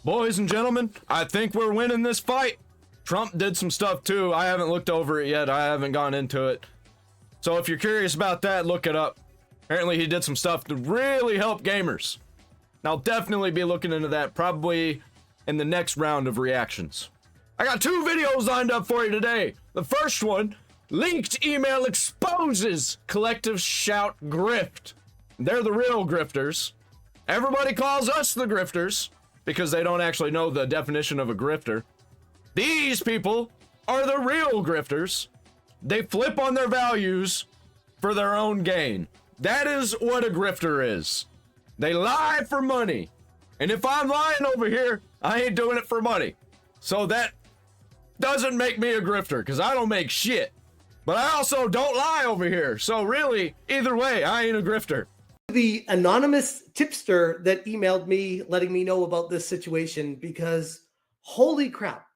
Boys and gentlemen, I think we're winning this fight. Trump did some stuff too. I haven't looked over it yet. I haven't gone into it. So if you're curious about that, look it up. Apparently he did some stuff to really help gamers. And I'll definitely be looking into that probably in the next round of reactions. I got 2 videos lined up for you today. The first one, leaked email exposes collective shout grift. They're the real grifters. Everybody calls us the grifters because they don't actually know the definition of a grifter. These people are the real grifters. They flip on their values for their own gain. That is what a grifter is. They lie for money. And if I'm lying over here, I ain't doing it for money. So that doesn't make me a grifter because I don't make shit. But I also don't lie over here. So really, either way, I ain't a grifter. The anonymous tipster that emailed me letting me know about this situation, because holy crap.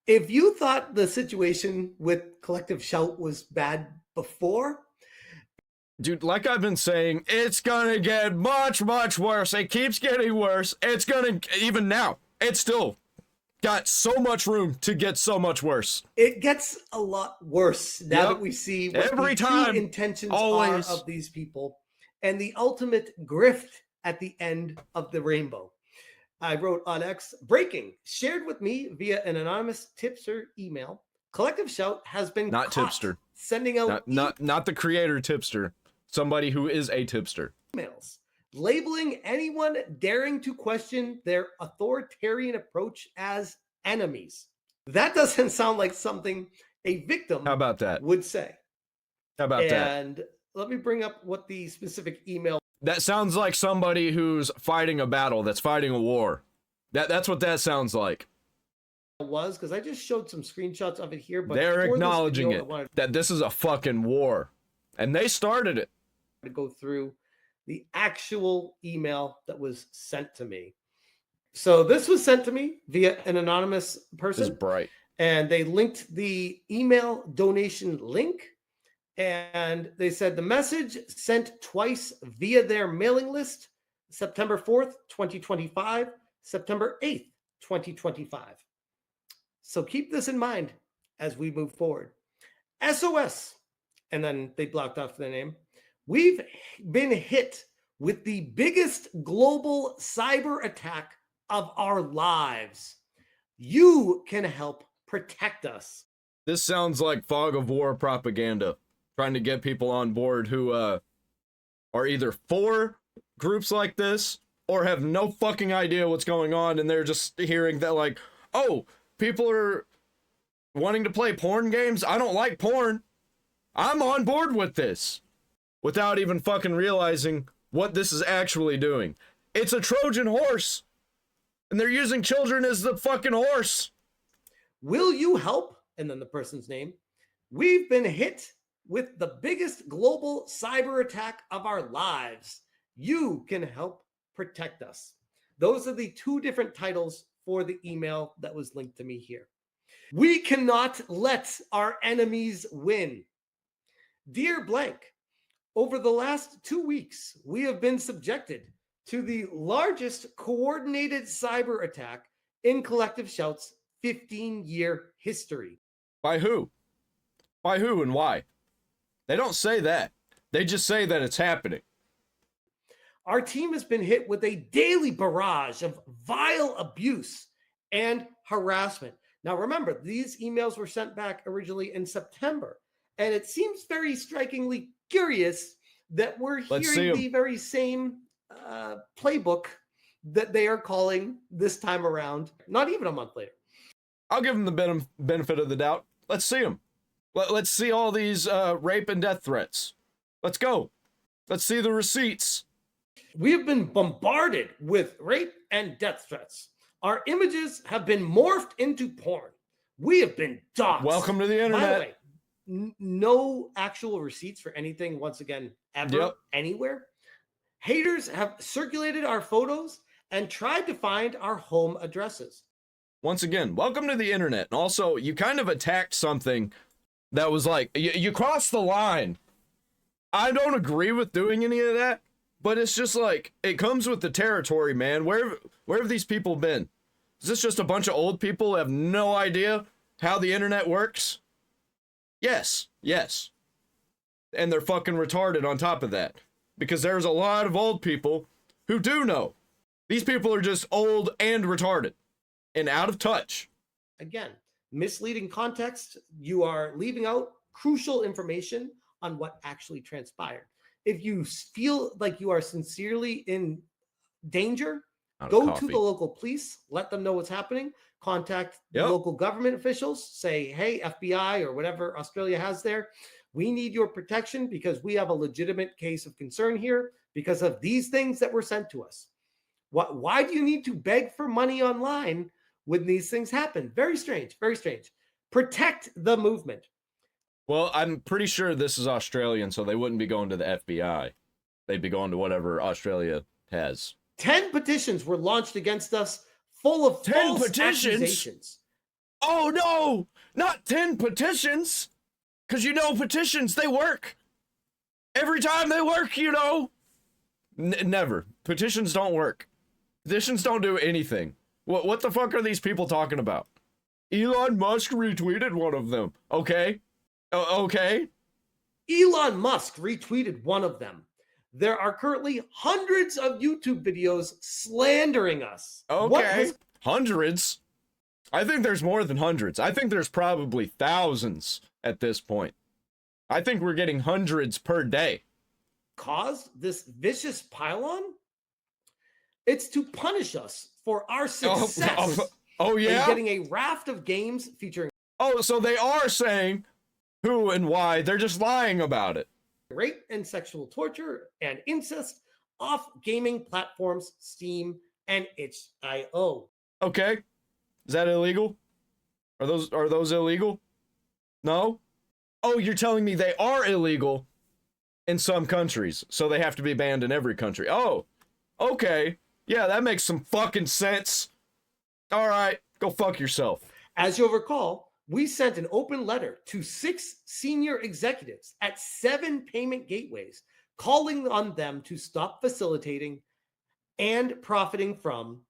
If you thought the situation with Collective Shout was bad before, dude, like I've been saying, it's gonna get much, much worse. It keeps getting worse. It's gonna, even now, it's still got so much room to get so much worse. It gets a lot worse now that we see what every the time, true intentions always are of these people and the ultimate grift at the end of the rainbow. I wrote on X, breaking, shared with me via an anonymous tipster email. Collective Shout has been not tipster, sending out not the creator tipster, somebody who is a tipster. Emails labeling anyone daring to question their authoritarian approach as enemies. That doesn't sound like something a victim How about that? would say. How about that? And let me bring up what the specific email. That sounds like somebody who's fighting a battle, that's fighting a war. That's what that sounds like. Was, because I just showed some screenshots of it here, but they're acknowledging video, that this is a fucking war. And they started it. To go through the actual email that was sent to me. So this was sent to me via an anonymous person. This is bright. And they linked the email donation link. And they said the message sent twice via their mailing list, September 4th, 2025, September 8th, 2025. So keep this in mind as we move forward. SOS. And then they blocked off the name. We've been hit with the biggest global cyber attack of our lives. You can help protect us. This sounds like fog of war propaganda, trying to get people on board who are either for groups like this or have no fucking idea what's going on, and they're just hearing that like, oh, people are wanting to play porn games. I don't like porn. I'm on board with this. Without even fucking realizing what this is actually doing. It's a Trojan horse. And they're using children as the fucking horse. Will you help? And then the person's name. We've been hit with the biggest global cyber attack of our lives. You can help protect us. Those are the 2 different titles for the email that was linked to me here. We cannot let our enemies win. Dear blank, over the last 2 weeks, we have been subjected to the largest coordinated cyber attack in Collective Shout's 15-year history. By who? By who and why? They don't say that. They just say that it's happening. Our team has been hit with a daily barrage of vile abuse and harassment. Now, remember, these emails were sent back originally in September, and it seems very strikingly curious that we're hearing the very same playbook that they are calling this time around, not even a month later. I'll give them the benefit of the doubt. Let's see them. Let's see all these rape and death threats. Let's go. Let's see the receipts. We have been bombarded with rape and death threats. Our images have been morphed into porn. We have been doxxed. Welcome to the internet. By the way, no actual receipts for anything, once again, ever, anywhere. Haters have circulated our photos and tried to find our home addresses. Once again, welcome to the internet. And also, you kind of attacked something that was like, you crossed the line. I don't agree with doing any of that, but it's just like, it comes with the territory, man. Where have these people been? Is this just a bunch of old people who have no idea how the internet works? Yes, yes. And they're fucking retarded on top of that. Because there's a lot of old people who do know. These people are just old and retarded and out of touch. Again, misleading context. You are leaving out crucial information on what actually transpired. If you feel like you are sincerely in danger, go to the local police, let them know what's happening, contact the local government officials, say, hey, FBI or whatever Australia has there, we need your protection because we have a legitimate case of concern here because of these things that were sent to us. Why do you need to beg for money online when these things happen? Very strange, very strange. Protect the movement. Well, I'm pretty sure this is Australian, so they wouldn't be going to the FBI. They'd be going to whatever Australia has. 10 petitions were launched against us full of 10 false petitions? accusations. Oh, no! Not 10 petitions! Because, you know, petitions, they work. Every time they work, you know. Never. Petitions don't work. Petitions don't do anything. What the fuck are these people talking about? Elon Musk retweeted one of them. Okay. Okay. Elon Musk retweeted one of them. There are currently hundreds of YouTube videos slandering us. Okay. Hundreds? I think there's more than hundreds. I think there's probably thousands at this point. I think we're getting hundreds per day. Caused this vicious pylon? It's to punish us for our success. Oh yeah? In getting a raft of games featuring... Oh, so they are saying who and why. They're just lying about it. Rape and sexual torture and incest off gaming platforms, Steam and itch.io. Okay. Is that illegal? Are those illegal? No? Oh, you're telling me they are illegal in some countries, so they have to be banned in every country. Oh, okay. Yeah, that makes some fucking sense. All right, go fuck yourself. As you'll recall, we sent an open letter to 6 senior executives at 7 payment gateways, calling on them to stop facilitating and profiting from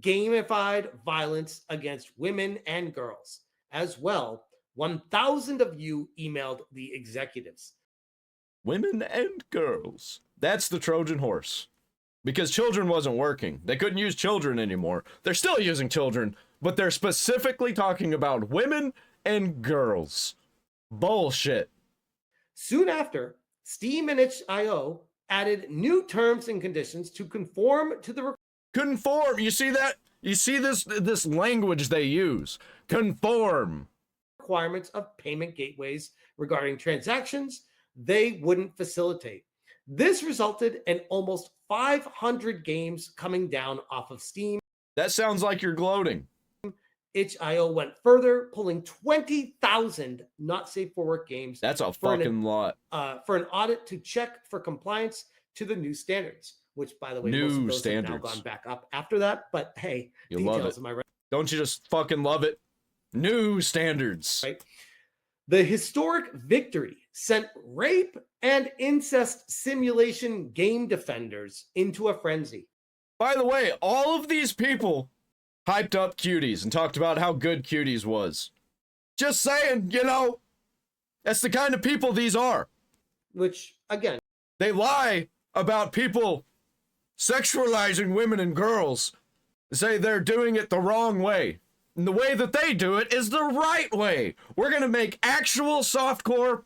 gamified violence against women and girls. As well, 1,000 of you emailed the executives. Women and girls. That's the Trojan horse. Because children wasn't working. They couldn't use children anymore. They're still using children, but they're specifically talking about women and girls. Bullshit. Soon after, Steam and itch.io added new terms and conditions to conform to the... Conform. You see that? You see this language they use. Conform. Requirements of payment gateways regarding transactions they wouldn't facilitate. This resulted in almost 500 games coming down off of Steam. That sounds like you're gloating. itch.io went further, pulling 20,000 not safe for work games. That's a fucking lot. For an audit to check for compliance to the new standards, which, by the way, most of those have now gone back up after that. But hey, you love it. Am I right? Don't you just fucking love it? New standards. Right. The historic victory sent rape and incest simulation game defenders into a frenzy. By the way, all of these people hyped up Cuties and talked about how good Cuties was. Just saying, you know, that's the kind of people these are. Which, again, they lie about people sexualizing women and girls. Say they're doing it the wrong way. And the way that they do it is the right way. We're going to make actual softcore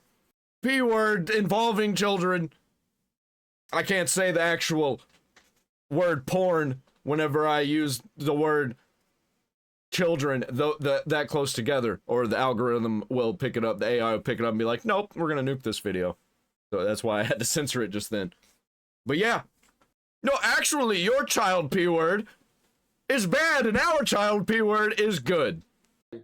P-word involving children. I can't say the actual word porn whenever I use the word children that close together, or the algorithm will pick it up, the AI will pick it up and be like, nope, we're going to nuke this video. So that's why I had to censor it just then. But yeah. No, actually, your child P-word is bad and our child P-word is good.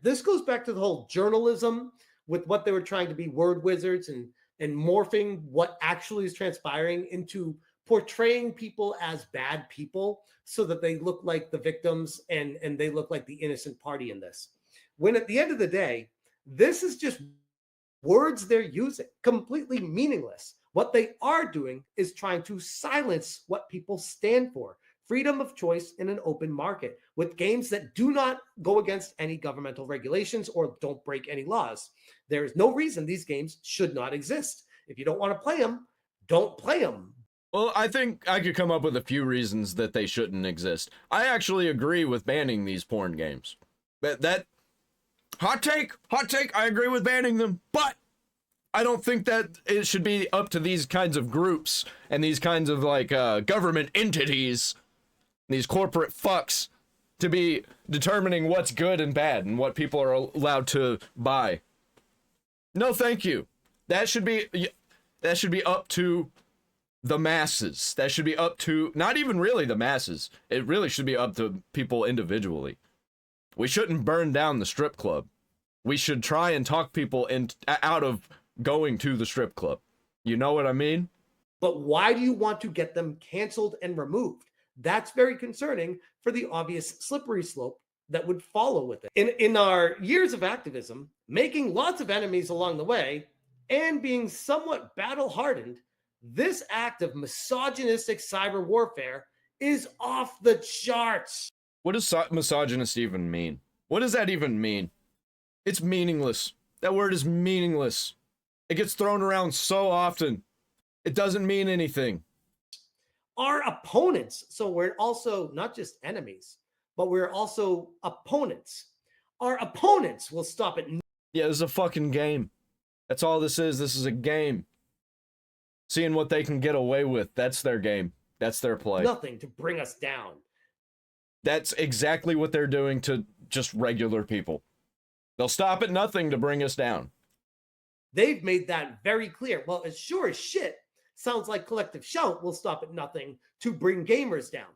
This goes back to the whole journalism with what they were trying to be word wizards and morphing what actually is transpiring into portraying people as bad people so that they look like the victims and they look like the innocent party in this. When at the end of the day, this is just words they're using, completely meaningless. What they are doing is trying to silence what people stand for freedom of choice in an open market with games that do not go against any governmental regulations or don't break any laws. There is no reason these games should not exist. If you don't want to play them, don't play them. Well, I think I could come up with a few reasons that they shouldn't exist. I actually agree with banning these porn games. That hot take, I agree with banning them, but I don't think that it should be up to these kinds of groups and these kinds of like government entities, these corporate fucks, to be determining what's good and bad and what people are allowed to buy. No, thank you. That should be up to the masses. That should be up to not even really the masses. It really should be up to people individually. We shouldn't burn down the strip club. We should try and talk people out of going to the strip club. You know what I mean? But why do you want to get them canceled and removed? That's very concerning for the obvious slippery slope that would follow with it. In our years of activism, making lots of enemies along the way and being somewhat battle-hardened, this act of misogynistic cyber warfare is off the charts. What does misogynist even mean? What does that even mean? It's meaningless. That word is meaningless. It gets thrown around so often. It doesn't mean anything. Our opponents, so we're also not just enemies, but we're also opponents. Our opponents will stop at yeah, this is a fucking game. That's all this is. This is a game. Seeing what they can get away with. That's their game. That's their play. nothing to bring us down. That's exactly what they're doing to just regular people. They'll stop at nothing to bring us down. They've made that very clear. Well, as sure as shit sounds like Collective Shout will stop at nothing to bring gamers down.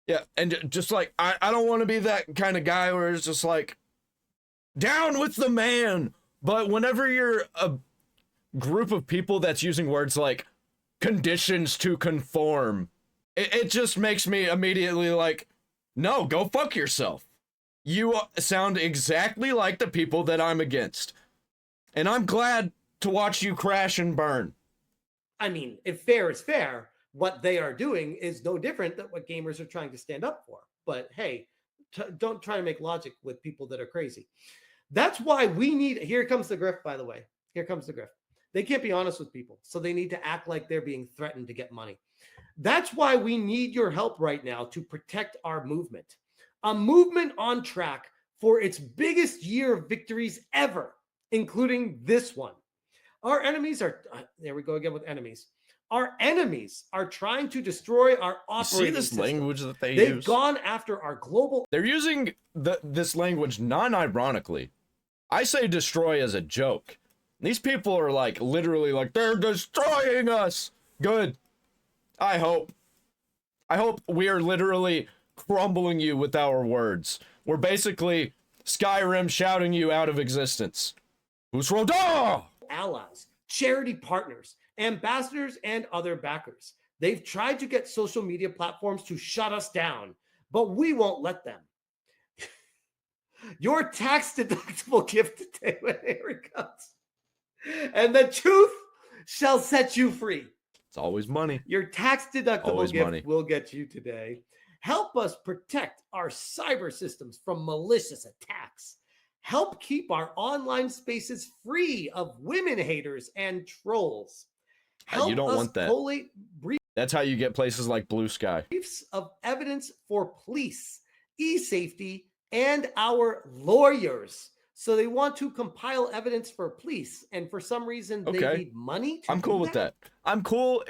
Yeah, and just like, I don't want to be that kind of guy where it's just like, down with the man. But whenever you're a group of people that's using words like conditions to conform, it just makes me immediately like, no, go fuck yourself. You sound exactly like the people that I'm against. And I'm glad to watch you crash and burn. I mean, if fair is fair, what they are doing is no different than what gamers are trying to stand up for. But hey, don't try to make logic with people that are crazy. That's why we need, here comes the grift, by the way. Here comes the grift. They can't be honest with people, so they need to act like they're being threatened to get money. That's why we need your help right now to protect our movement. A movement on track for its biggest year of victories ever, including this one. Our enemies are, there we go again with enemies. Our enemies are trying to destroy our operating See this system. language that they They've use? gone after our global... They're using this language non-ironically. I say destroy as a joke. These people are like, literally like, they're destroying us. Good. I hope we are literally crumbling you with our words. We're basically Skyrim shouting you out of existence. Who's Roda? allies, charity partners, ambassadors, and other backers. They've tried to get social media platforms to shut us down, but we won't let them. Your tax-deductible gift today, here it comes. And the truth shall set you free. It's always money. Your tax-deductible gift money. will get you today. Help us protect our cyber systems from malicious attacks. Help keep our online spaces free of women haters and trolls. Help you don't us want that. collate That's how you get places like Blue Sky. briefs of evidence for police, e-safety, and our lawyers. So they want to compile evidence for police, and for some reason they Okay. need money to I'm cool do with that. I'm cool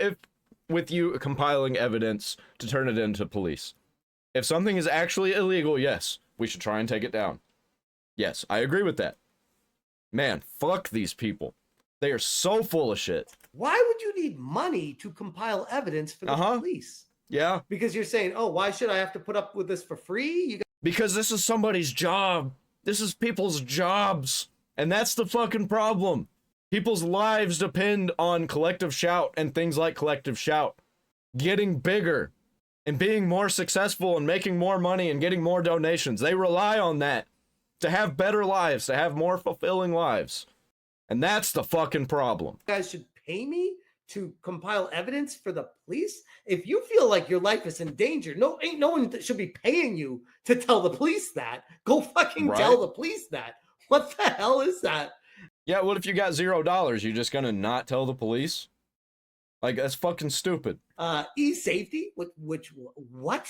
with you compiling evidence to turn it into police. If something is actually illegal, yes, we should try and take it down. Yes, I agree with that. Man, fuck these people. They are so full of shit. Why would you need money to compile evidence for the police? Yeah, Because you're saying, oh, why should I have to put up with this for free? You because this is somebody's job. This is people's jobs. And that's the fucking problem. People's lives depend on Collective Shout and things like Collective Shout getting bigger and being more successful and making more money and getting more donations. They rely on that to have better lives, to have more fulfilling lives. And that's the fucking problem. guys should pay me to compile evidence for the police? If you feel like your life is in danger, ain't no one that should be paying you to tell the police that. Go fucking tell the police that. What the hell is that? Yeah, what if you got $0? You just gonna not tell the police? Like, that's fucking stupid. E-safety? What?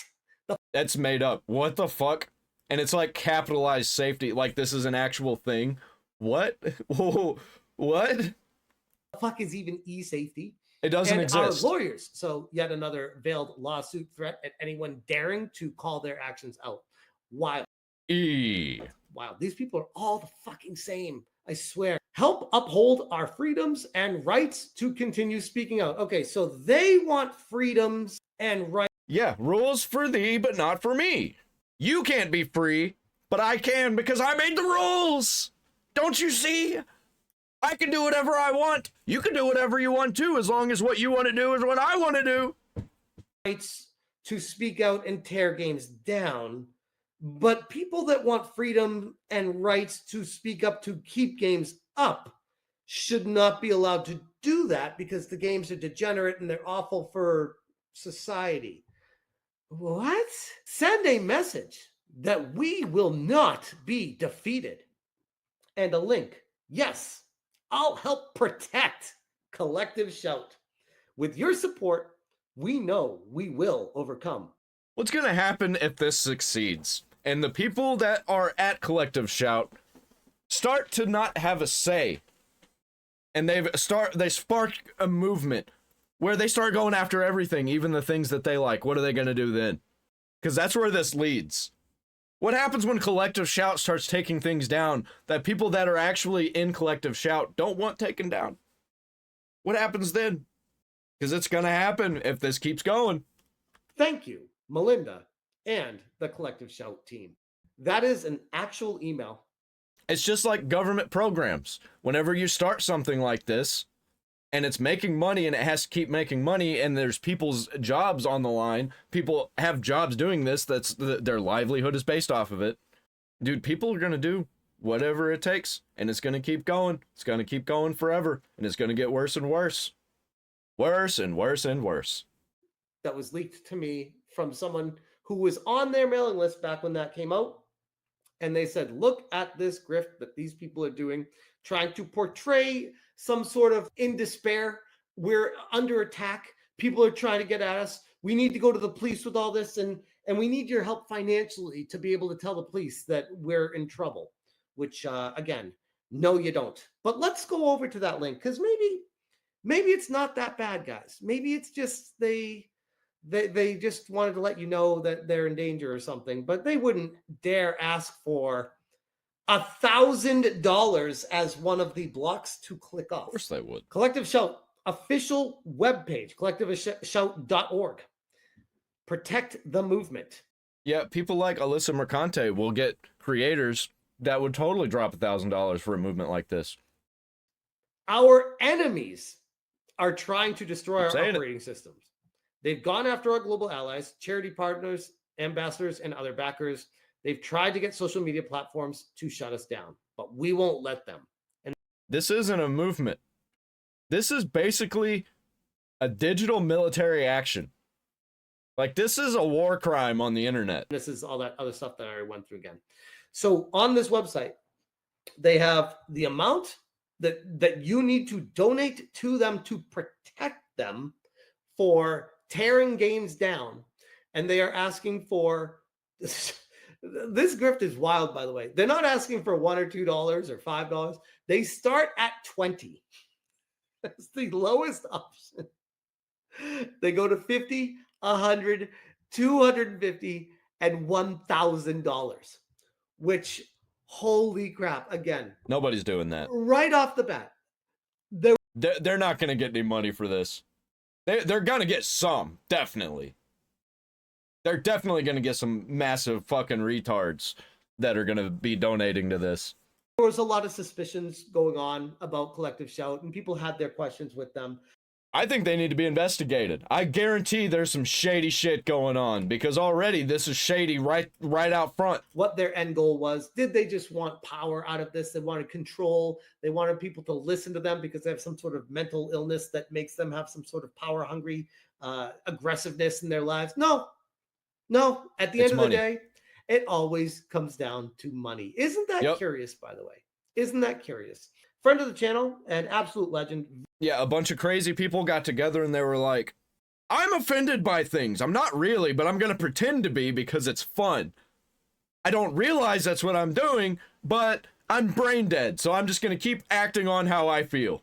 That's made up. What the fuck? And it's like capitalized safety. Like this is an actual thing. What? Whoa, what? The fuck is even e-safety? It doesn't exist. Our lawyers. So yet another veiled lawsuit threat at anyone daring to call their actions out. Wild. Wow. These people are all the fucking same. I swear. Help uphold our freedoms and rights to continue speaking out. Okay, so they want freedoms and rights. Yeah, rules for thee, but not for me. You can't be free, but I can because I made the rules. Don't you see? I can do whatever I want. You can do whatever you want too, as long as what you want to do is what I want to do. Rights to speak out and tear games down. But people that want freedom and rights to speak up to keep games up should not be allowed to do that because the games are degenerate and they're awful for society. What? Send a message that we will not be defeated. And a link. Yes, I'll help protect Collective Shout. With your support, we know we will overcome. What's going to happen if this succeeds? And the people that are at Collective Shout start to not have a say. And they spark a movement where they start going after everything, even the things that they like. What are they going to do then? Because that's where this leads. What happens when Collective Shout starts taking things down that people that are actually in Collective Shout don't want taken down? What happens then? Because it's going to happen if this keeps going. Thank you, Melinda and the Collective Shout team. That is an actual email. It's just like government programs. Whenever you start something like this, and it's making money and it has to keep making money and there's people's jobs on the line, people have jobs doing this, their livelihood is based off of it. Dude, people are going to do whatever it takes and it's going to keep going. It's going to keep going forever and it's going to get worse and worse. Worse and worse and worse. That was leaked to me from someone who was on their mailing list back when that came out. And they said, look at this grift that these people are doing, trying to portray some sort of in despair. We're under attack. People are trying to get at us. We need to go to the police with all this. And we need your help financially to be able to tell the police that we're in trouble, which, again, no, you don't. But let's go over to that link because maybe it's not that bad, guys. Maybe it's just they just wanted to let you know that they're in danger or something, but they wouldn't dare ask for $1,000 as one of the blocks to click off. Of course they would. Collective Shout official webpage, collectiveshout.org. Protect the movement. Yeah, people like Alyssa Mercante will get creators that would totally drop $1,000 for a movement like this. Our enemies are trying to destroy our operating systems. They've gone after our global allies, charity partners, ambassadors, and other backers. They've tried to get social media platforms to shut us down, but we won't let them. And this isn't a movement. This is basically a digital military action. Like, this is a war crime on the internet. This is all that other stuff that I already went through again. So on this website, they have the amount that you need to donate to them to protect them for tearing games down. And they are asking for this grift is wild, by the way. They're not asking for $1 or $2 or $5. They start at 20. That's the lowest option. They go to 50, 100, 250, and $1,000, which, holy crap, again. Nobody's doing that. Right off the bat. They're not going to get any money for this. They're going to get some, definitely. They're definitely going to get some massive fucking retards that are going to be donating to this. There was a lot of suspicions going on about Collective Shout, and people had their questions with them. I think they need to be investigated. I guarantee there's some shady shit going on because already this is shady right out front. What their end goal was. Did they just want power out of this? They wanted control. They wanted people to listen to them because they have some sort of mental illness that makes them have some sort of power hungry aggressiveness in their lives. No. At the end of the day, it always comes down to money. Isn't that curious, by the way? Isn't that curious? Friend of the channel and absolute legend. Yeah, a bunch of crazy people got together and they were like, I'm offended by things. I'm not really, but I'm going to pretend to be because it's fun. I don't realize that's what I'm doing, but I'm brain dead, so I'm just going to keep acting on how I feel.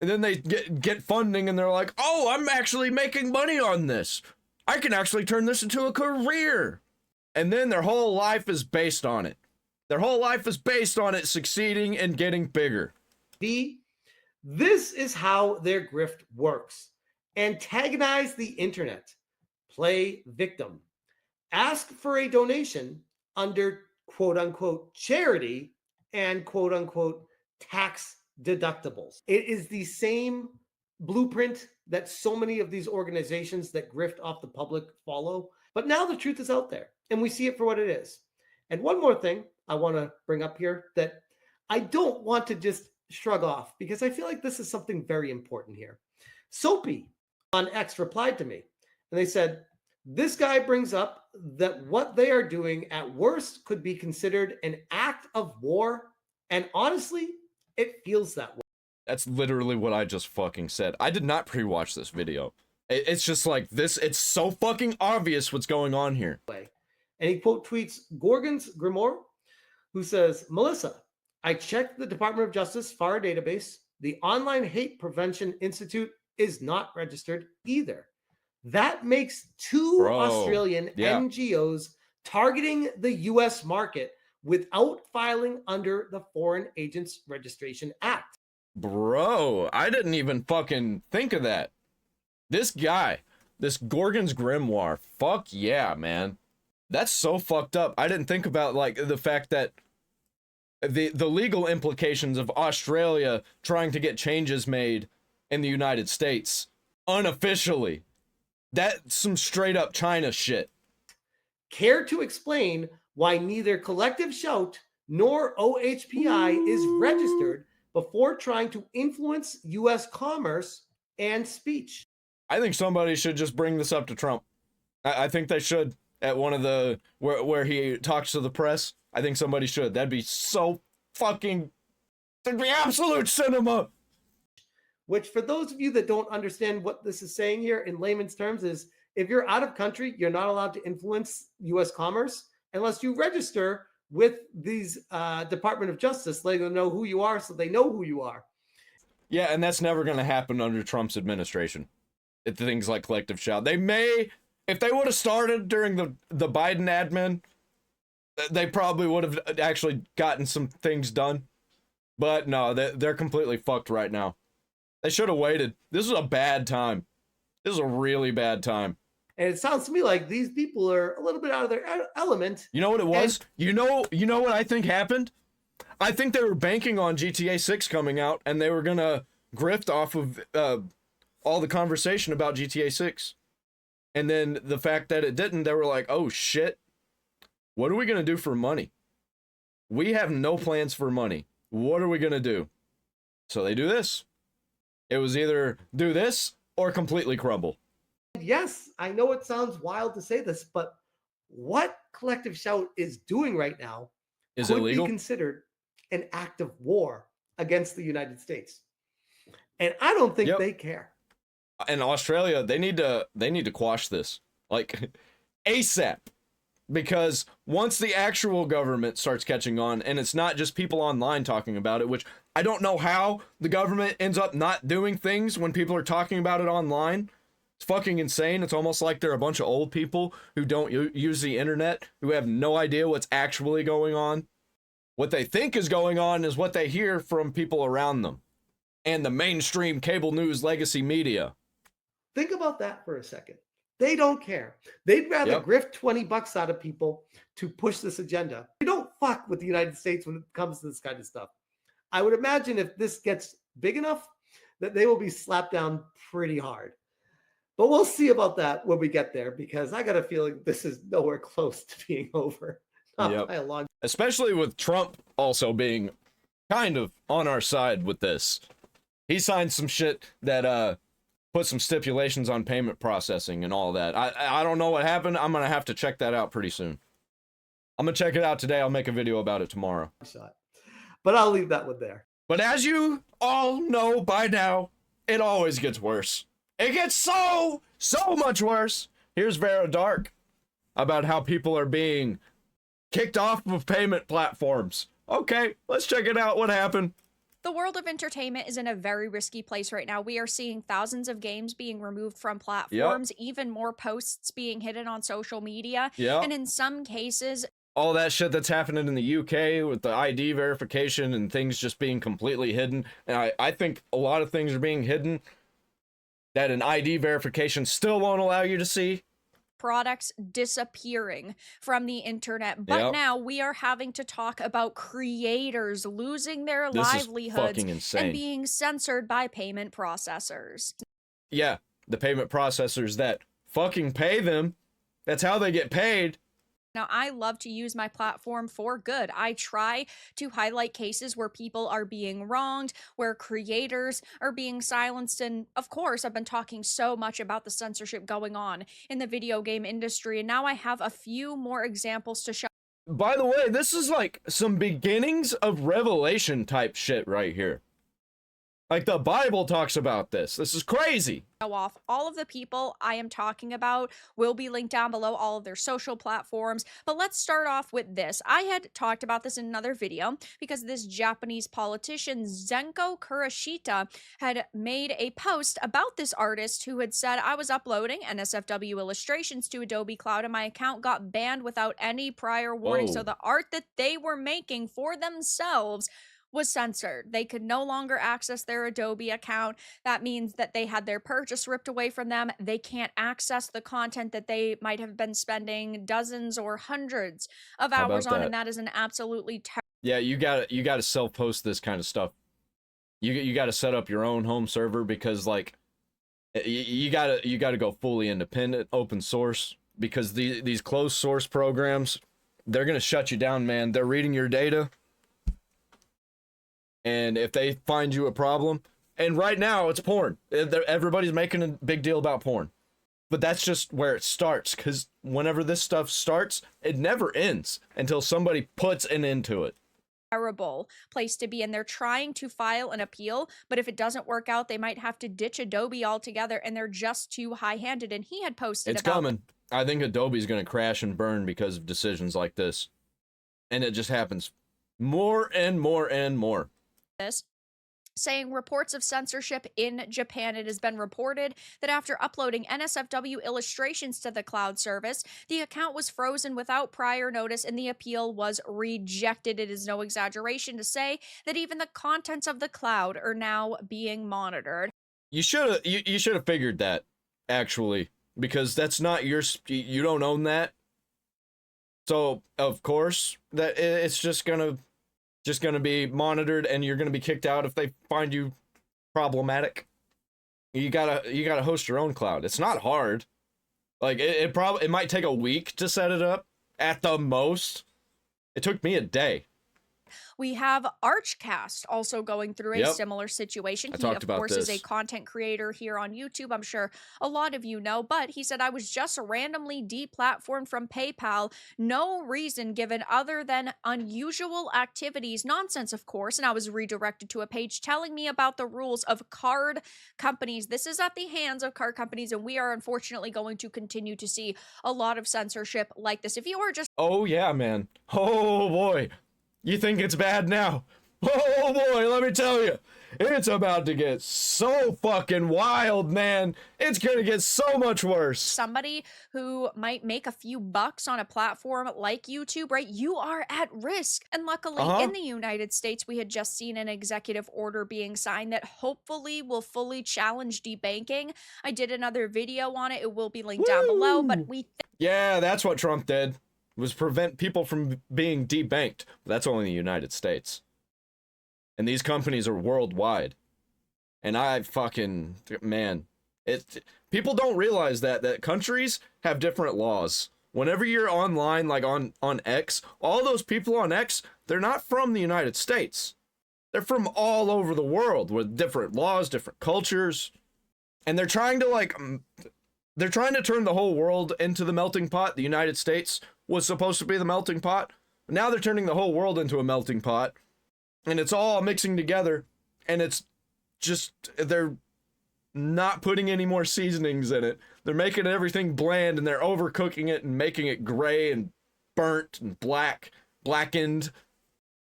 And then they get funding and they're like, oh, I'm actually making money on this. I can actually turn this into a career. And then their whole life is based on it. Their whole life is based on it succeeding and getting bigger. This is how their grift works. Antagonize the internet. Play victim. Ask for a donation under quote-unquote charity and quote-unquote tax deductibles. It is the same blueprint that so many of these organizations that grift off the public follow. But now the truth is out there and we see it for what it is. And one more thing I want to bring up here that I don't want to just shrug off because I feel like this is something very important here. Soapy on X replied to me and they said, this guy brings up that what they are doing at worst could be considered an act of war. And honestly, it feels that way. That's literally what I just fucking said. I did not pre-watch this video. It's just like this. It's so fucking obvious what's going on here. And he quote tweets Gorgon's Grimoire, who says, Melissa, I checked the Department of Justice FARA database. The Online Hate Prevention Institute is not registered either. That makes two Australian NGOs targeting the US market without filing under the Foreign Agents Registration Act. Bro, I didn't even fucking think of that. This guy, this Gorgon's Grimoire, fuck yeah, man. That's so fucked up. I didn't think about like the fact that the legal implications of Australia trying to get changes made in the United States unofficially. That's some straight up China shit. Care to explain why neither Collective Shout nor OHPI is registered before trying to influence U.S. commerce and speech? I think somebody should just bring this up to Trump. I think they should at one of the where he talks to the press. I think somebody should. That'd be so fucking. That'd be absolute cinema. Which, for those of you that don't understand what this is saying here in layman's terms, is if you're out of country, you're not allowed to influence U.S. commerce unless you register with these Department of Justice, letting them know who you are so they know who you are. Yeah, and that's never going to happen under Trump's administration. Things like Collective Shout. They may, if they would have started during the Biden admin, they probably would have actually gotten some things done. But no, they're completely fucked right now. They should have waited. This is a bad time. This is a really bad time. And it sounds to me like these people are a little bit out of their element. You know what it was? You know what I think happened? I think they were banking on GTA 6 coming out, and they were gonna grift off of all the conversation about GTA 6. And then the fact that it didn't, they were like, oh shit, what are we gonna do for money? We have no plans for money. What are we gonna do? So they do this. It was either do this or completely crumble. Yes, I know it sounds wild to say this, but what Collective Shout is doing right now is illegal? Be considered an act of war against the United States. And I don't think they care. In Australia, they need to quash this like ASAP, because once the actual government starts catching on, and it's not just people online talking about it, which I don't know how the government ends up not doing things when people are talking about it online. It's fucking insane. It's almost like they're a bunch of old people who don't use the internet, who have no idea what's actually going on. What they think is going on is what they hear from people around them and the mainstream cable news legacy media. Think about that for a second. They don't care. They'd rather grift $20 out of people to push this agenda. They don't fuck with the United States when it comes to this kind of stuff. I would imagine if this gets big enough, that they will be slapped down pretty hard. But we'll see about that when we get there, because I got a feeling this is nowhere close to being over. Not Yep. by a long. Especially with Trump also being kind of on our side with this. He signed some shit that put some stipulations on payment processing and all that. I don't know what happened. I'm gonna have to check that out pretty soon. I'm gonna check it out today. I'll make a video about it tomorrow. Shot. But I'll leave that one there. But as you all know by now, it always gets worse. It gets so much worse. Here's VaraDark about how people are being kicked off of payment platforms. Okay, let's check it out. What happened? The world of entertainment is in a very risky place right now. We are seeing thousands of games being removed from platforms, even more posts being hidden on social media, and in some cases, all that shit that's happening in the UK with the ID verification and things just being completely hidden. And I think a lot of things are being hidden that an ID verification still won't allow you to see. Products disappearing from the internet. But now we are having to talk about creators losing their livelihoods and being censored by payment processors. Yeah, the payment processors that fucking pay them. That's how they get paid. Now, I love to use my platform for good. I try to highlight cases where people are being wronged, where creators are being silenced, and of course, I've been talking so much about the censorship going on in the video game industry, and now I have a few more examples to show. By the way, this is like some beginnings of Revelation type shit right here. Like the Bible talks about this. This is crazy. Off all of the people I am talking about will be linked down below, all of their social platforms. But let's start off with this. I had talked about this in another video because this Japanese politician Zenko Kurashita had made a post about this artist who had said, I was uploading NSFW illustrations to Adobe Cloud and my account got banned without any prior warning. So the art that they were making for themselves was censored. They could no longer access their Adobe account. That means that they had their purchase ripped away from them. They can't access the content that they might have been spending dozens or hundreds of hours on, and that is an absolutely terrible. Yeah, you gotta self-post this kind of stuff. You gotta set up your own home server because like you gotta go fully independent, open source, because these closed source programs, they're gonna shut you down, man. They're reading your data. And if they find you a problem, and right now it's porn. Everybody's making a big deal about porn. But that's just where it starts, because whenever this stuff starts, it never ends until somebody puts an end to it. Terrible place to be, and they're trying to file an appeal, but if it doesn't work out, they might have to ditch Adobe altogether, and they're just too high-handed. And he had posted it's coming. I think Adobe's going to crash and burn because of decisions like this. And it just happens more and more and more. Saying reports of censorship in Japan. It has been reported that after uploading NSFW illustrations to the cloud service, the account was frozen without prior notice and the appeal was rejected. It is no exaggeration to say that even the contents of the cloud are now being monitored. You should have figured that, actually, because that's not your, you don't own that. So, of course, that it's just gonna be monitored, and you're gonna be kicked out if they find you problematic. You gotta host your own cloud. It's not hard. Like it might take a week to set it up at the most. It took me a day. We have Archcast also going through a similar situation. He, of course, is a content creator here on YouTube. I'm sure a lot of you know, but he said, I was just randomly deplatformed from PayPal. No reason given other than unusual activities. Nonsense, of course. And I was redirected to a page telling me about the rules of card companies. This is at the hands of card companies, and we are unfortunately going to continue to see a lot of censorship like this. If you are just... Oh, yeah, man. Oh, boy. You think it's bad now? Oh boy, let me tell you, it's about to get so fucking wild, man. It's gonna get so much worse. Somebody who might make a few bucks on a platform like YouTube, right? You are at risk. And luckily, in the United States, we had just seen an executive order being signed that hopefully will fully challenge debanking. I did another video on it. It will be linked down below, but yeah, that's what Trump did. Was prevent people from being debanked. That's only in the United States. And these companies are worldwide. And I fucking, man, people don't realize that countries have different laws. Whenever you're online, like on X, all those people on X, they're not from the United States. They're from all over the world with different laws, different cultures. And they're trying to turn the whole world into the melting pot. The United States was supposed to be the melting pot. Now they're turning the whole world into a melting pot. And it's all mixing together. And it's just, they're not putting any more seasonings in it. They're making everything bland, and they're overcooking it and making it gray and burnt and blackened.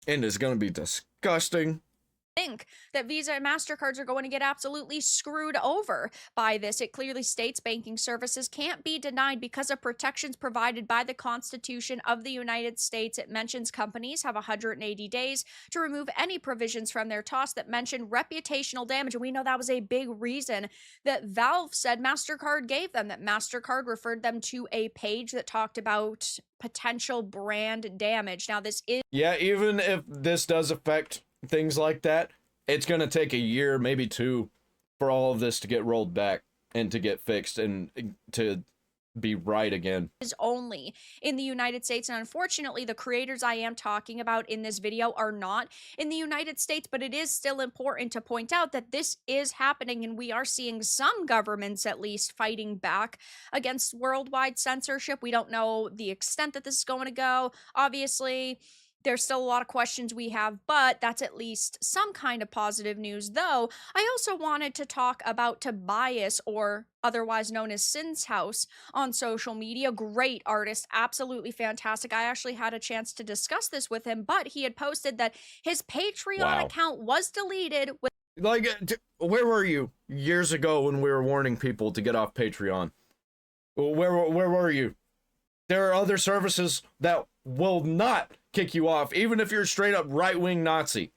And it's going to be disgusting. Think that Visa and MasterCards are going to get absolutely screwed over by this. It clearly states banking services can't be denied because of protections provided by the Constitution of the United States. It mentions companies have 180 days to remove any provisions from their TOS that mention reputational damage. And we know that was a big reason that Valve said MasterCard gave them, that MasterCard referred them to a page that talked about potential brand damage. Now, this is... Yeah, even if this does affect things like that, it's going to take a year, maybe 2, for all of this to get rolled back and to get fixed and to be right again. Is only in the United States, and unfortunately the creators I am talking about in this video are not in the United States, but it is still important to point out that this is happening, and we are seeing some governments at least fighting back against worldwide censorship. We don't know the extent that this is going to go. Obviously, there's still a lot of questions we have, but that's at least some kind of positive news. Though, I also wanted to talk about Tobias, or otherwise known as Sin's House, on social media. Great artist, absolutely fantastic. I actually had a chance to discuss this with him, but he had posted that his Patreon account was deleted. Like, where were you years ago when we were warning people to get off Patreon? Where were you? There are other services that will not kick you off, even if you're straight up right-wing Nazi.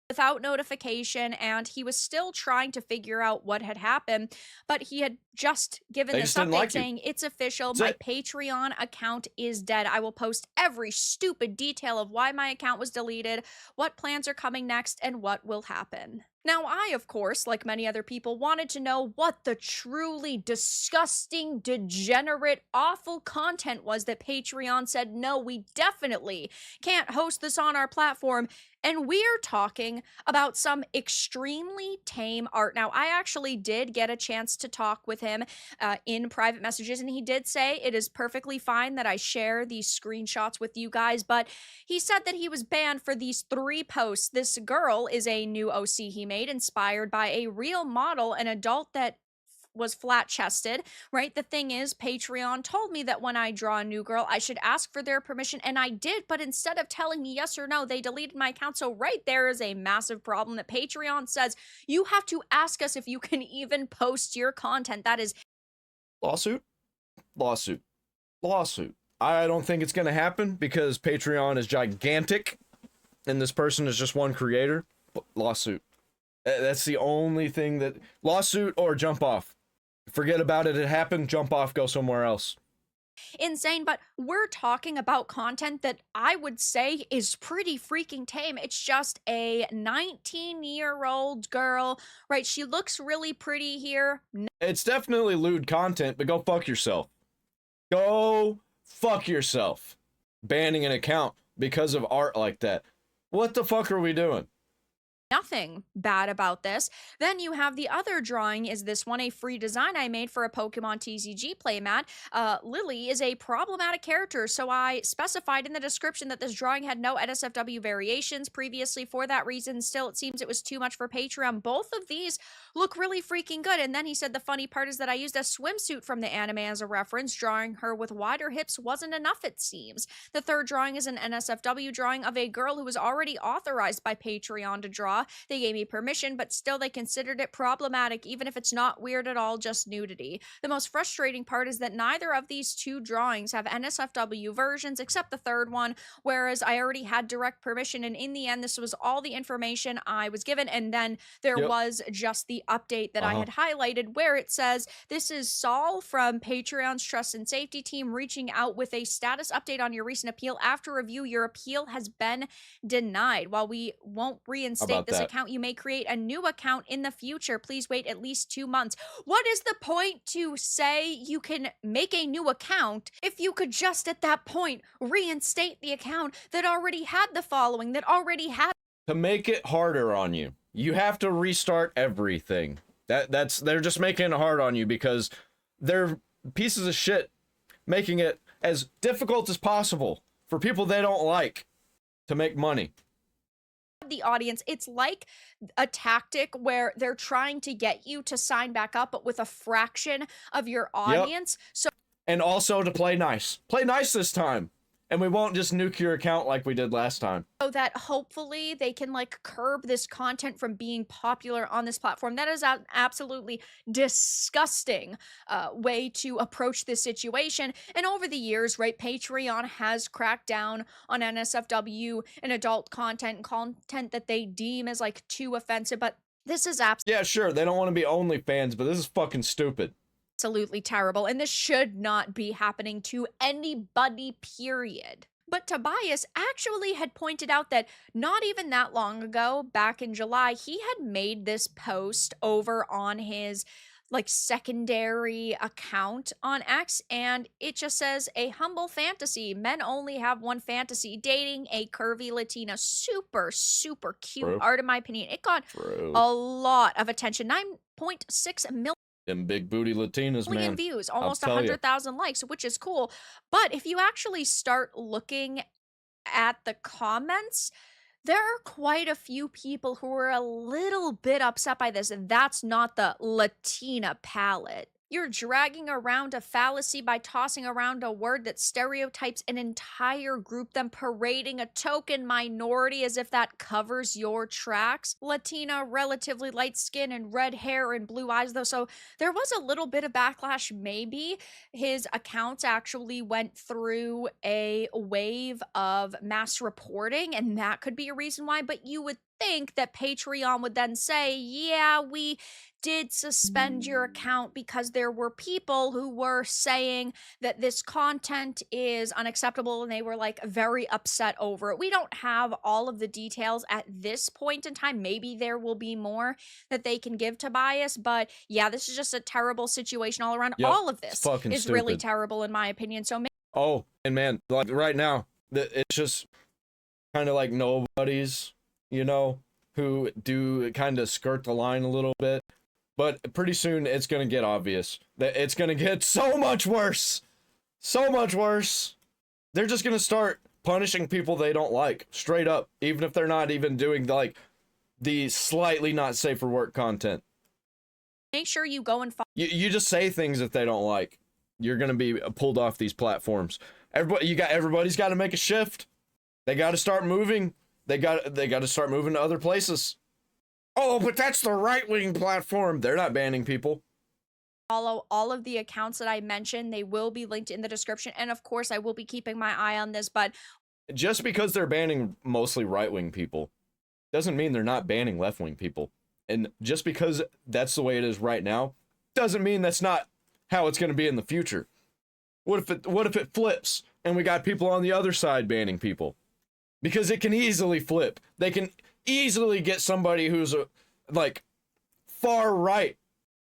Without notification, and he was still trying to figure out what had happened, but he had just given this update saying, it's official, my Patreon account is dead. I will post every stupid detail of why my account was deleted, what plans are coming next, and what will happen. Now, I, of course, like many other people, wanted to know what the truly disgusting, degenerate, awful content was that Patreon said, no, we definitely can't host this on our platform. And we're talking about some extremely tame art. Now, I actually did get a chance to talk with him in private messages, and he did say it is perfectly fine that I share these screenshots with you guys, but he said that he was banned for these 3 posts. This girl is a new OC he made, inspired by a real model, an adult that was flat-chested, right? The thing is, Patreon told me that when I draw a new girl, I should ask for their permission, and I did, but instead of telling me yes or no, they deleted my account. So right there is a massive problem that Patreon says you have to ask us if you can even post your content. That is... Lawsuit? Lawsuit. Lawsuit. I don't think it's going to happen because Patreon is gigantic and this person is just one creator. But lawsuit. That's the only thing that... Lawsuit or jump off. Forget about it. It happened. Jump off. Go somewhere else. Insane, but we're talking about content that I would say is pretty freaking tame. It's just a 19-year-old girl, right? She looks really pretty here. It's definitely lewd content, but go fuck yourself. Go fuck yourself. Banning an account because of art like that. What the fuck are we doing? Nothing bad about this. Then you have the other drawing, is this one, a free design I made for a Pokemon TCG playmat. Lily is a problematic character, so I specified in the description that this drawing had no NSFW variations previously. For that reason, still, it seems it was too much for Patreon. Both of these look really freaking good. And then he said the funny part is that I used a swimsuit from the anime as a reference. Drawing her with wider hips wasn't enough, it seems. The third drawing is an NSFW drawing of a girl who was already authorized by Patreon to draw. They gave me permission, but still they considered it problematic, even if it's not weird at all, just nudity. The most frustrating part is that neither of these 2 drawings have NSFW versions, except the third one, whereas I already had direct permission, and in the end, this was all the information I was given, and then there was just the update that I had highlighted, where it says, this is Saul from Patreon's Trust and Safety Team reaching out with a status update on your recent appeal. After review, your appeal has been denied. While we won't reinstate about this that. account, you may create a new account in the future. Please wait at least 2 months. What is the point to say you can make a new account if you could just at that point reinstate the account that already had the following, that already had... To make it harder on you, you have to restart everything. They're just making it hard on you because they're pieces of shit making it as difficult as possible for people they don't like to make money. The audience, it's like a tactic where they're trying to get you to sign back up, but with a fraction of your audience. So, and also to play nice this time, and we won't just nuke your account like we did last time. So that hopefully they can like curb this content from being popular on this platform. That is an absolutely disgusting way to approach this situation. And over the years, right, Patreon has cracked down on NSFW and adult content and content that they deem as like too offensive. But this is yeah, sure, they don't want to be OnlyFans, but this is fucking stupid. Absolutely terrible, and this should not be happening to anybody, period. But Tobias actually had pointed out that not even that long ago, back in July, he had made this post over on his like secondary account on X, and it just says, a humble fantasy. Men only have one fantasy, dating a curvy Latina. Super, super cute art, in my opinion. It got a lot of attention. 9.6 million. Them big booty Latinas, man. Views, almost 100,000 likes, which is cool. But if you actually start looking at the comments, there are quite a few people who are a little bit upset by this, and that's not the Latina palette. You're dragging around a fallacy by tossing around a word that stereotypes an entire group, then parading a token minority as if that covers your tracks. Latina, relatively light skin and red hair and blue eyes, though, so there was a little bit of backlash, maybe. His accounts actually went through a wave of mass reporting, and that could be a reason why, but you would think that Patreon would then say, yeah, we did suspend your account because there were people who were saying that this content is unacceptable, and they were like very upset over it. We don't have all of the details at this point in time. Maybe there will be more that they can give Tobias, but yeah, this is just a terrible situation all around. Yep, all of this is stupid. really terrible in my opinion. So oh, and man, like right now, it's just kind of like nobodies, you know, who do kind of skirt the line a little bit. But pretty soon it's going to get obvious that it's going to get so much worse. So much worse. They're just going to start punishing people they don't like, straight up, even if they're not even doing like the slightly not safe for work content. Make sure you go and follow. You just say things that they don't like. You're going to be pulled off these platforms. Everybody's got to make a shift. They got to start moving. They got to start moving to other places. Oh, but that's the right-wing platform. They're not banning people. Follow all of the accounts that I mentioned. They will be linked in the description. And of course, I will be keeping my eye on this, but just because they're banning mostly right-wing people doesn't mean they're not banning left-wing people. And just because that's the way it is right now doesn't mean that's not how it's going to be in the future. What if it flips and we got people on the other side banning people? Because it can easily flip. They can easily get somebody who's like far right.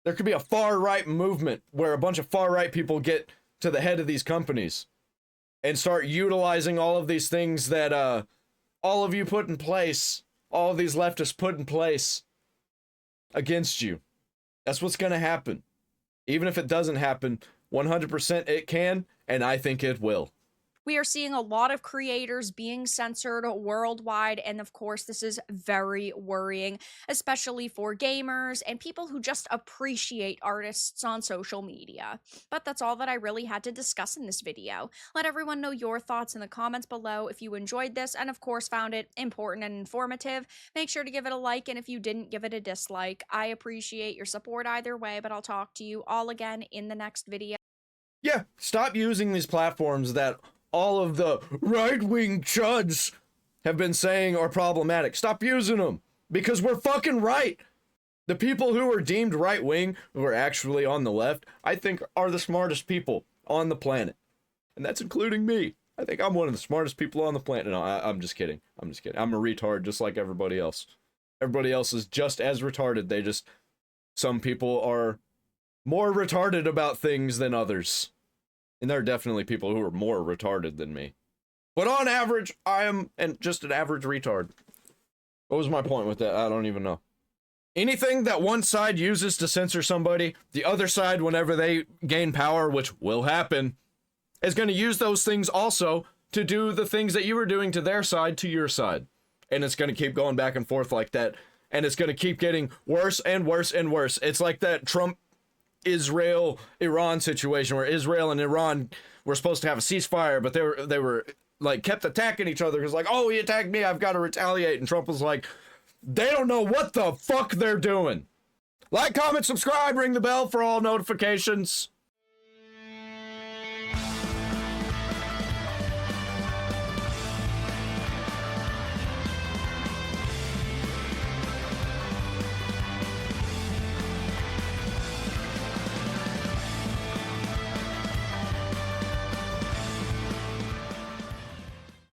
There could be a far right movement where a bunch of far right people get to the head of these companies and start utilizing all of these things that all of you put in place, all of these leftists put in place against you. That's what's going to happen. Even if it doesn't happen, 100% it can, and I think it will. We are seeing a lot of creators being censored worldwide, and of course, this is very worrying, especially for gamers and people who just appreciate artists on social media. But that's all that I really had to discuss in this video. Let everyone know your thoughts in the comments below if you enjoyed this, and of course found it important and informative. Make sure to give it a like, and if you didn't, give it a dislike. I appreciate your support either way, but I'll talk to you all again in the next video. Yeah, stop using these platforms that all of the right-wing chuds have been saying are problematic. Stop using them, because we're fucking right. The people who are deemed right-wing, who are actually on the left, I think are the smartest people on the planet. And that's including me. I think I'm one of the smartest people on the planet. No, I'm just kidding. I'm just kidding. I'm a retard just like everybody else. Everybody else is just as retarded. Some people are more retarded about things than others. And there are definitely people who are more retarded than me. But on average, I am just an average retard. What was my point with that? I don't even know. Anything that one side uses to censor somebody, the other side, whenever they gain power, which will happen, is going to use those things also to do the things that you were doing to their side to your side. And it's going to keep going back and forth like that. And it's going to keep getting worse and worse and worse. It's like that Trump-Israel-Iran situation where Israel and Iran were supposed to have a ceasefire, but they were like kept attacking each other. It's like, oh, he attacked me, I've got to retaliate. And Trump was like, they don't know what the fuck they're doing. Like, comment, subscribe, ring the bell for all notifications.